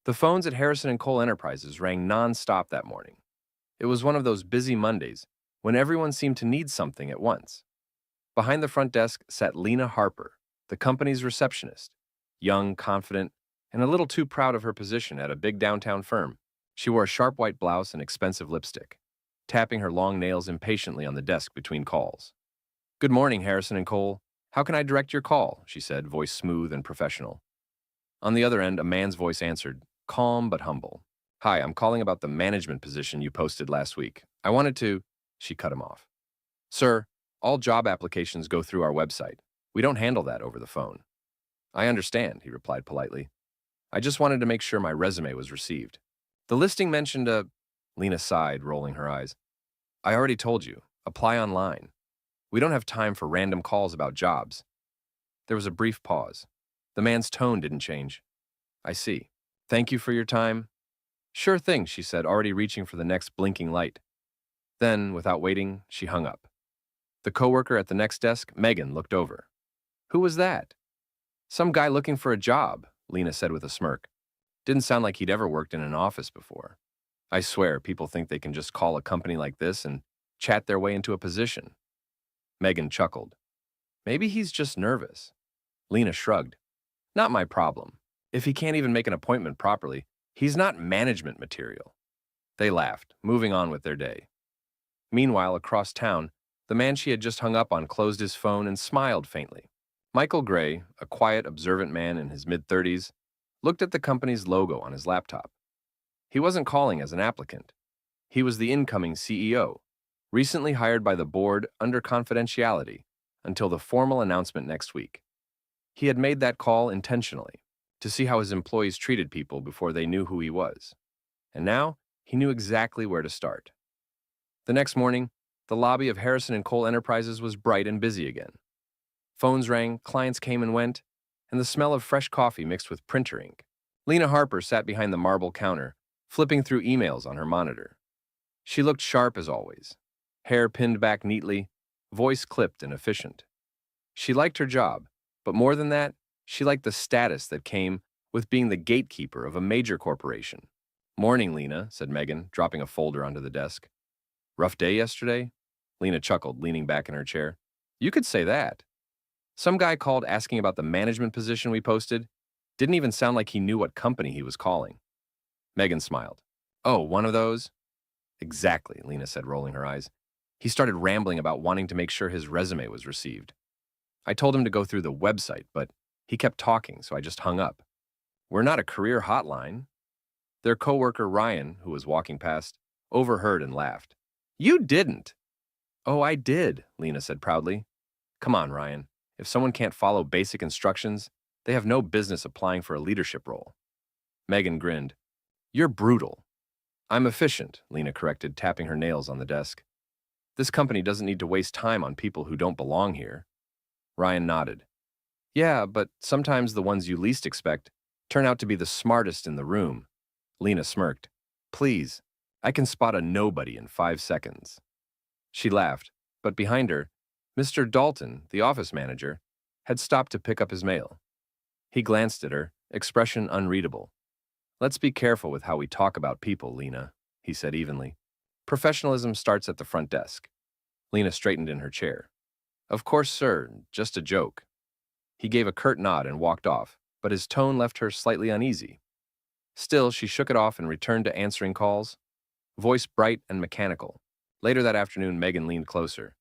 The phones at Harrison and Cole Enterprises rang non-stop that morning. It was one of those busy Mondays when everyone seemed to need something at once. Behind the front desk sat Lena Harper, the company's receptionist, young, confident, and a little too proud of her position at a big downtown firm. She wore a sharp white blouse and expensive lipstick, tapping her long nails impatiently on the desk between calls. "Good morning, Harrison and Cole. How can I direct your call?" she said, voice smooth and professional. On the other end, a man's voice answered, calm but humble. "Hi, I'm calling about the management position you posted last week. I wanted to—" She cut him off. "Sir, all job applications go through our website. We don't handle that over the phone." "I understand," he replied politely. "I just wanted to make sure my resume was received. The listing mentioned a—" Lena sighed, rolling her eyes. "I already told you. Apply online. We don't have time for random calls about jobs." There was a brief pause. The man's tone didn't change. "I see. Thank you for your time." "Sure thing," she said, already reaching for the next blinking light. Then, without waiting, she hung up. The coworker at the next desk, Megan, looked over. "Who was that?" "Some guy looking for a job," Lena said with a smirk. Didn't sound like he'd ever worked in an office before. "I swear, people think they can just call a company like this and chat their way into a position." Megan chuckled. "Maybe he's just nervous." Lena shrugged. "Not my problem. If he can't even make an appointment properly, he's not management material." They laughed, moving on with their day. Meanwhile, across town, the man she had just hung up on closed his phone and smiled faintly. Michael Gray, a quiet, observant man in his mid-30s, looked at the company's logo on his laptop. He wasn't calling as an applicant. He was the incoming CEO, recently hired by the board under confidentiality until the formal announcement next week. He had made that call intentionally, to see how his employees treated people before they knew who he was. And now, he knew exactly where to start. The next morning, the lobby of Harrison and Cole Enterprises was bright and busy again. Phones rang, clients came and went, and the smell of fresh coffee mixed with printer ink. Lena Harper sat behind the marble counter, flipping through emails on her monitor. She looked sharp as always, hair pinned back neatly, voice clipped and efficient. She liked her job, but more than that, she liked the status that came with being the gatekeeper of a major corporation. "Morning, Lena," said Megan, dropping a folder onto the desk. "Rough day yesterday?" Lena chuckled, leaning back in her chair. "You could say that. Some guy called asking about the management position we posted. Didn't even sound like he knew what company he was calling." Megan smiled. "Oh, one of those?" "Exactly," Lena said, rolling her eyes. "He started rambling about wanting to make sure his resume was received. I told him to go through the website, but he kept talking, so I just hung up. We're not a career hotline." Their coworker, Ryan, who was walking past, overheard and laughed. "You didn't!" "Oh, I did," Lena said proudly. "Come on, Ryan. If someone can't follow basic instructions, they have no business applying for a leadership role." Megan grinned. "You're brutal." "I'm efficient," Lena corrected, tapping her nails on the desk. "This company doesn't need to waste time on people who don't belong here." Ryan nodded. "Yeah, but sometimes the ones you least expect turn out to be the smartest in the room." Lena smirked. "Please, I can spot a nobody in 5 seconds." She laughed, but behind her, Mr. Dalton, the office manager, had stopped to pick up his mail. He glanced at her, expression unreadable. "Let's be careful with how we talk about people, Lena," he said evenly. "Professionalism starts at the front desk." Lena straightened in her chair. "Of course, sir, just a joke." He gave a curt nod and walked off, but his tone left her slightly uneasy. Still, she shook it off and returned to answering calls, voice bright and mechanical. Later that afternoon, Megan leaned closer.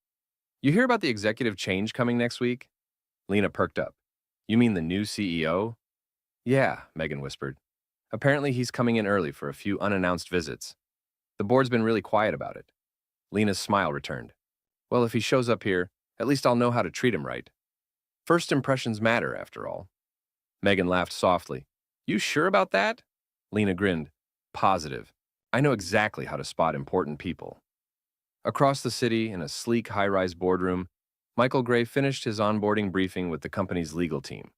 "You hear about the executive change coming next week?" Lena perked up. "You mean the new CEO?" "Yeah," Megan whispered. "Apparently he's coming in early for a few unannounced visits. The board's been really quiet about it." Lena's smile returned. "Well, if he shows up here, at least I'll know how to treat him right. First impressions matter, after all." Megan laughed softly. "You sure about that?" Lena grinned. "Positive. I know exactly how to spot important people." Across the city, in a sleek, high-rise boardroom, Michael Gray finished his onboarding briefing with the company's legal team.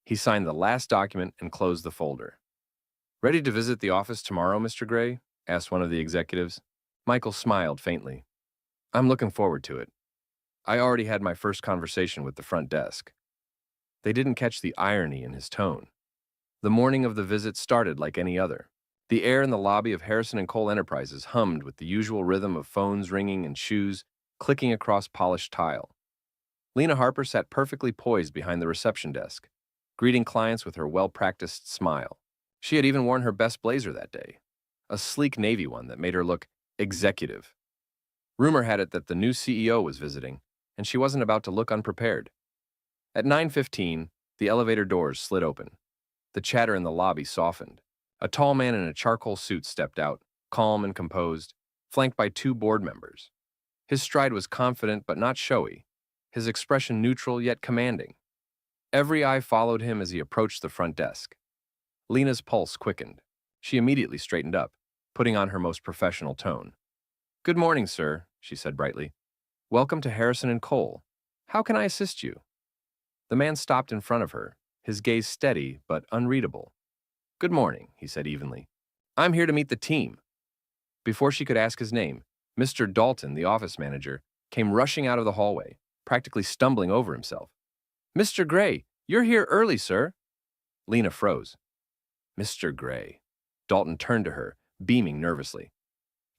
He signed the last document and closed the folder. "Ready to visit the office tomorrow, Mr. Gray?" asked one of the executives. Michael smiled faintly. "I'm looking forward to it. I already had my first conversation with the front desk." They didn't catch the irony in his tone. The morning of the visit started like any other. The air in the lobby of Harrison and Cole Enterprises hummed with the usual rhythm of phones ringing and shoes clicking across polished tile. Lena Harper sat perfectly poised behind the reception desk, greeting clients with her well-practiced smile. She had even worn her best blazer that day, a sleek navy one that made her look executive. Rumor had it that the new CEO was visiting, and she wasn't about to look unprepared. At 9:15, the elevator doors slid open. The chatter in the lobby softened. A tall man in a charcoal suit stepped out, calm and composed, flanked by two board members. His stride was confident but not showy, his expression neutral yet commanding. Every eye followed him as he approached the front desk. Lena's pulse quickened. She immediately straightened up, putting on her most professional tone. "Good morning, sir," she said brightly. "Welcome to Harrison and Cole. How can I assist you?" The man stopped in front of her, his gaze steady but unreadable. "Good morning," he said evenly. "I'm here to meet the team." Before she could ask his name, Mr. Dalton, the office manager, came rushing out of the hallway, practically stumbling over himself. "Mr. Gray, you're here early, sir." Lena froze. "Mr. Gray." Dalton turned to her, beaming nervously.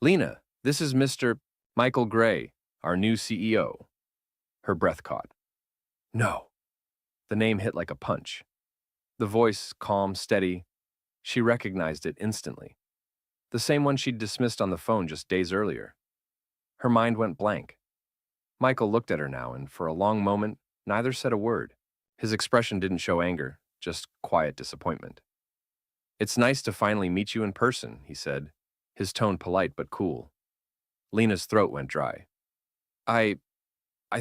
"Lena, this is Mr. Michael Gray, our new CEO." Her breath caught. "No." The name hit like a punch. The voice, calm, steady, she recognized it instantly. The same one she'd dismissed on the phone just days earlier. Her mind went blank. Michael looked at her now, and for a long moment, neither said a word. His expression didn't show anger, just quiet disappointment. "It's nice to finally meet you in person," he said, his tone polite but cool. Lena's throat went dry. I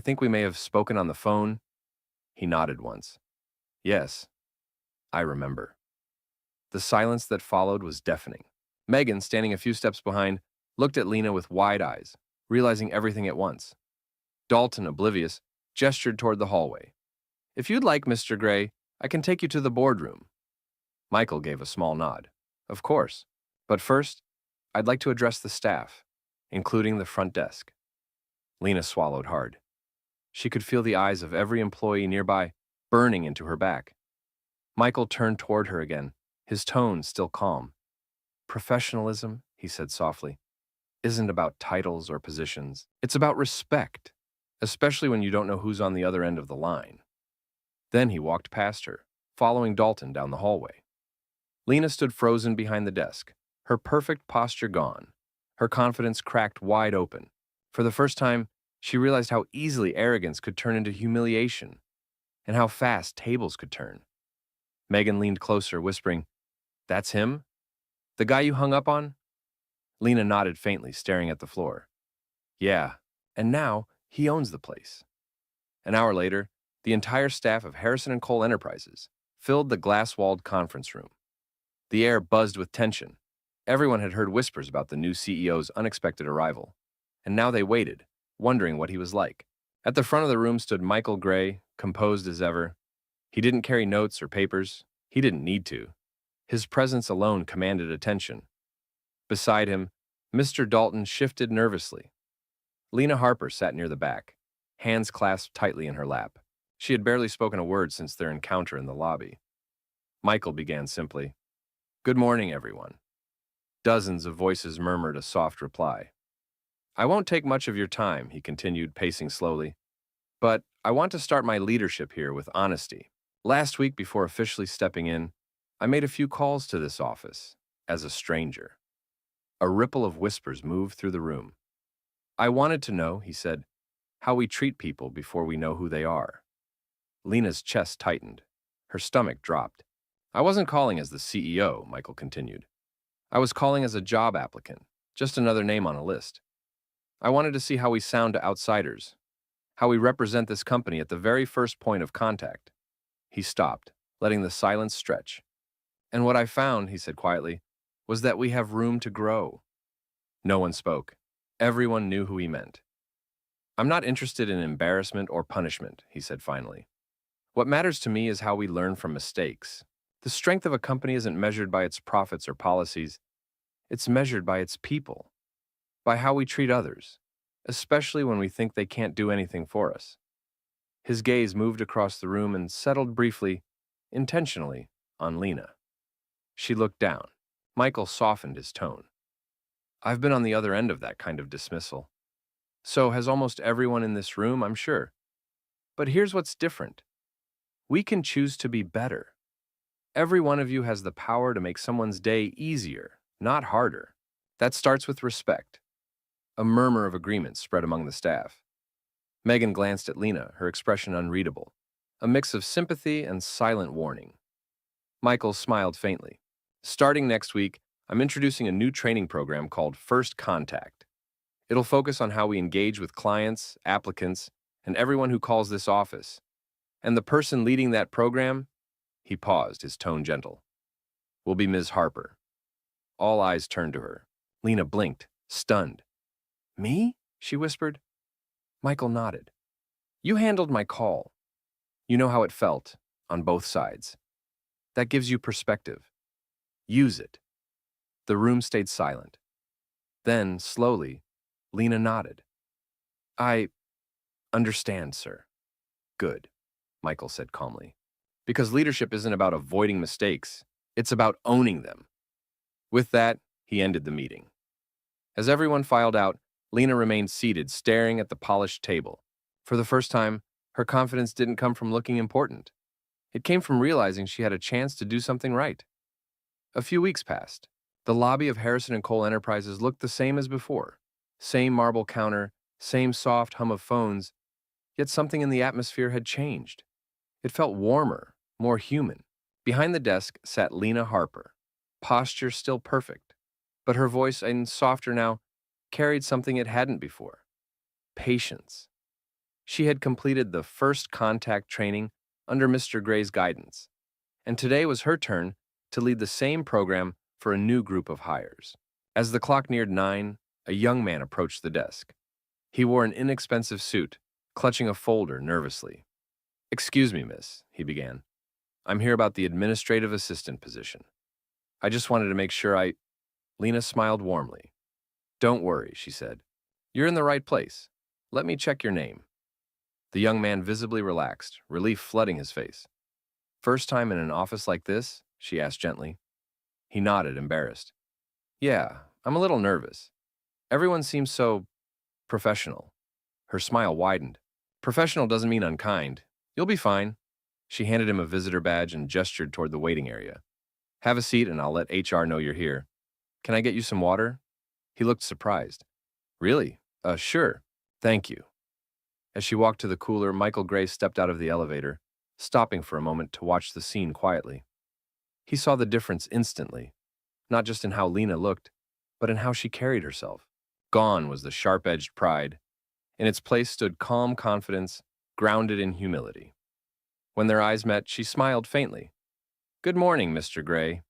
think we may have spoken on the phone." He nodded once. "Yes, I remember." The silence that followed was deafening. Megan, standing a few steps behind, looked at Lena with wide eyes, realizing everything at once. Dalton, oblivious, gestured toward the hallway. "If you'd like, Mr. Gray, I can take you to the boardroom." Michael gave a small nod. "Of course. But first, I'd like to address the staff, including the front desk." Lena swallowed hard. She could feel the eyes of every employee nearby burning into her back. Michael turned toward her again, his tone still calm. "Professionalism," he said softly, "isn't about titles or positions. It's about respect, especially when you don't know who's on the other end of the line." Then he walked past her, following Dalton down the hallway. Lena stood frozen behind the desk, her perfect posture gone, her confidence cracked wide open. For the first time, she realized how easily arrogance could turn into humiliation, and how fast tables could turn. Megan leaned closer, whispering, "That's him? The guy you hung up on?" Lena nodded faintly, staring at the floor. "Yeah, and now he owns the place." An hour later, the entire staff of Harrison and Cole Enterprises filled the glass-walled conference room. The air buzzed with tension. Everyone had heard whispers about the new CEO's unexpected arrival, and now they waited, wondering what he was like. At the front of the room stood Michael Gray, composed as ever. He didn't carry notes or papers. He didn't need to. His presence alone commanded attention. Beside him, Mr. Dalton shifted nervously. Lena Harper sat near the back, hands clasped tightly in her lap. She had barely spoken a word since their encounter in the lobby. Michael began simply, "Good morning, everyone." Dozens of voices murmured a soft reply. "I won't take much of your time," he continued, pacing slowly, "but I want to start my leadership here with honesty. Last week, before officially stepping in, I made a few calls to this office as a stranger." A ripple of whispers moved through the room. "I wanted to know," he said, "how we treat people before we know who they are." Lena's chest tightened. Her stomach dropped. "I wasn't calling as the CEO," Michael continued. "I was calling as a job applicant, just another name on a list. I wanted to see how we sound to outsiders, how we represent this company at the very first point of contact." He stopped, letting the silence stretch. "And what I found," he said quietly, "was that we have room to grow." No one spoke. Everyone knew who he meant. "I'm not interested in embarrassment or punishment," he said finally. "What matters to me is how we learn from mistakes. The strength of a company isn't measured by its profits or policies. It's measured by its people, by how we treat others, especially when we think they can't do anything for us." His gaze moved across the room and settled briefly, intentionally, on Lena. She looked down. Michael softened his tone. I've been on the other end of that kind of dismissal. So has almost everyone in this room, I'm sure. But here's what's different. We can choose to be better. Every one of you has the power to make someone's day easier, not harder. That starts with respect. A murmur of agreement spread among the staff. Megan glanced at Lena, her expression unreadable, a mix of sympathy and silent warning. Michael smiled faintly. Starting next week, I'm introducing a new training program called First Contact. It'll focus on how we engage with clients, applicants, and everyone who calls this office. And the person leading that program, he paused, his tone gentle, will be Ms. Harper. All eyes turned to her. Lena blinked, stunned. Me? She whispered. Michael nodded. You handled my call. You know how it felt, on both sides. That gives you perspective. Use it. The room stayed silent. Then, slowly, Lena nodded. I understand, sir. Good, Michael said calmly. Because leadership isn't about avoiding mistakes. It's about owning them. With that, he ended the meeting. As everyone filed out, Lena remained seated, staring at the polished table. For the first time, her confidence didn't come from looking important. It came from realizing she had a chance to do something right. A few weeks passed. The lobby of Harrison & Cole Enterprises looked the same as before. Same marble counter, same soft hum of phones, yet something in the atmosphere had changed. It felt warmer, more human. Behind the desk sat Lena Harper, posture still perfect, but her voice, and softer now, carried something it hadn't before. Patience. She had completed the first contact training under Mr. Gray's guidance, and today was her turn to lead the same program for a new group of hires. As the clock neared 9, a young man approached the desk. He wore an inexpensive suit, clutching a folder nervously. Excuse me, miss, he began. I'm here about the administrative assistant position. I just wanted to make sure Lena smiled warmly. Don't worry, she said. You're in the right place. Let me check your name. The young man visibly relaxed, relief flooding his face. First time in an office like this? She asked gently. He nodded, embarrassed. Yeah, I'm a little nervous. Everyone seems so professional. Her smile widened. Professional doesn't mean unkind. You'll be fine. She handed him a visitor badge and gestured toward the waiting area. Have a seat and I'll let HR know you're here. Can I get you some water? He looked surprised. Really? Sure. Thank you. As she walked to the cooler, Michael Gray stepped out of the elevator, stopping for a moment to watch the scene quietly. He saw the difference instantly, not just in how Lena looked, but in how she carried herself. Gone was the sharp-edged pride. In its place stood calm confidence, grounded in humility. When their eyes met, she smiled faintly. Good morning, Mr. Gray.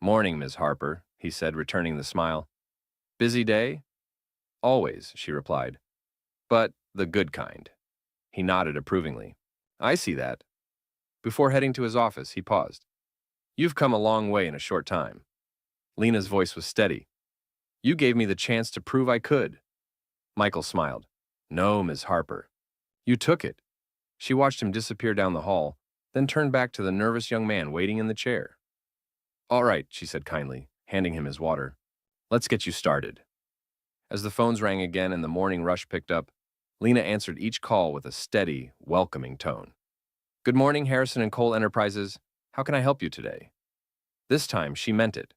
Morning, Ms. Harper, he said, returning the smile. Busy day? Always, she replied. But the good kind. He nodded approvingly. I see that. Before heading to his office, he paused. You've come a long way in a short time. Lena's voice was steady. You gave me the chance to prove I could. Michael smiled. No, Ms. Harper. You took it. She watched him disappear down the hall, then turned back to the nervous young man waiting in the chair. All right, she said kindly, handing him his water. Let's get you started. As the phones rang again and the morning rush picked up, Lena answered each call with a steady, welcoming tone. Good morning, Harrison & Cole Enterprises. How can I help you today? This time, she meant it.